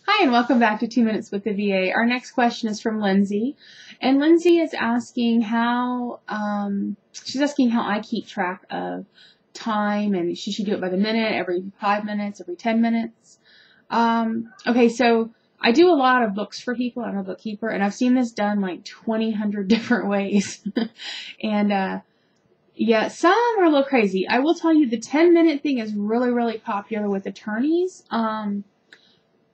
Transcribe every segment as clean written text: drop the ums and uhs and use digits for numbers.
Hi, and welcome back to 2 Minutes with the VA. Our next question is from Lindsay, and Lindsay is asking she's asking how I keep track of time, and she should do it by the minute, every 5 minutes, every 10 minutes. Okay, so I do a lot of books for people. I'm a bookkeeper, and I've seen this done like 2,000 different ways. And yeah, some are a little crazy. I will tell you the 10-minute thing is really, really popular with attorneys.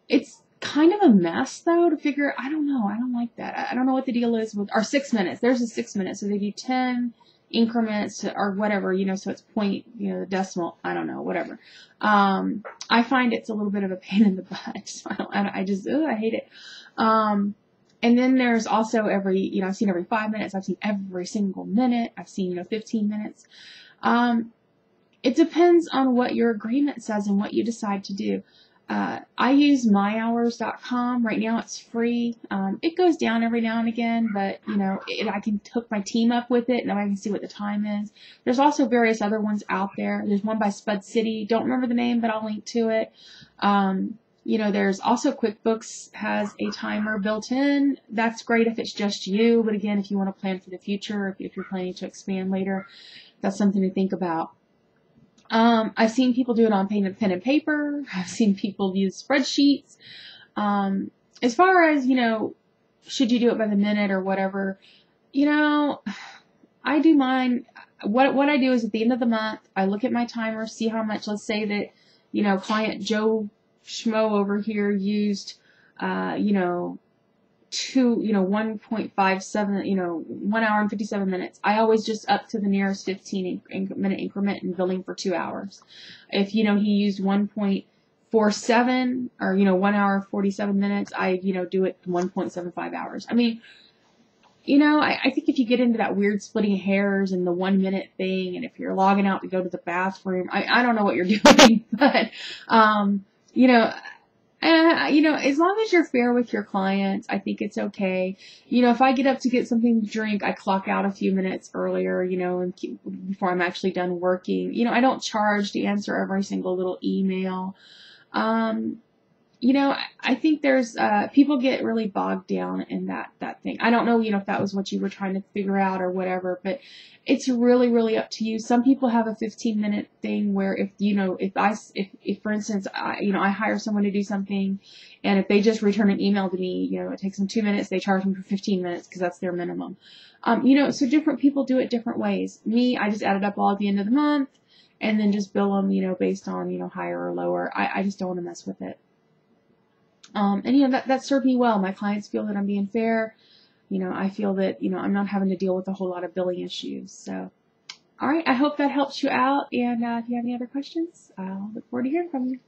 It's kind of a mess though to figure. I don't know. I don't like that. I don't know what the deal is with our 6 minutes. There's a 6 minute, so they do 10 increments or whatever, so it's point, the decimal. I don't know, whatever. I find it's a little bit of a pain in the butt. So I hate it. And then there's also I've seen every 5 minutes. I've seen every single minute. I've seen, 15 minutes. It depends on what your agreement says and what you decide to do. I use myhours.com. Right now it's free. It goes down every now and again, but I can hook my team up with it and I can see what the time is. There's also various other ones out there. There's one by Spud City. Don't remember the name, but I'll link to it. There's also QuickBooks has a timer built in. That's great if it's just you, but again, if you want to plan for the future, if you're planning to expand later, that's something to think about. I've seen people do it on pen and paper. I've seen people use spreadsheets. As far as, should you do it by the minute or whatever, I do mine. What I do is at the end of the month, I look at my timer, see how much, let's say that, client Joe Schmo over here used, 1.57, 1 hour and 57 minutes. I always just up to the nearest 15-minute increment and billing for 2 hours. If, he used 1.47 or, 1 hour, 47 minutes, I, do it 1.75 hours. I mean, I think if you get into that weird splitting hairs and the 1 minute thing, and if you're logging out to go to the bathroom, I don't know what you're doing, but, as long as you're fair with your clients, I think it's okay. If I get up to get something to drink, I clock out a few minutes earlier, before I'm actually done working. I don't charge to answer every single little email. I think there's, people get really bogged down in that thing. I don't know, if that was what you were trying to figure out or whatever, but it's really, really up to you. Some people have a 15-minute thing where if for instance, I hire someone to do something and if they just return an email to me, it takes them 2 minutes, they charge me for 15 minutes because that's their minimum. So different people do it different ways. Me, I just add it up all at the end of the month and then just bill them, based on, higher or lower. I just don't want to mess with it. And that served me well. My clients feel that I'm being fair. I feel that, I'm not having to deal with a whole lot of billing issues. So, all right. I hope that helps you out. And if you have any other questions, I'll look forward to hearing from you.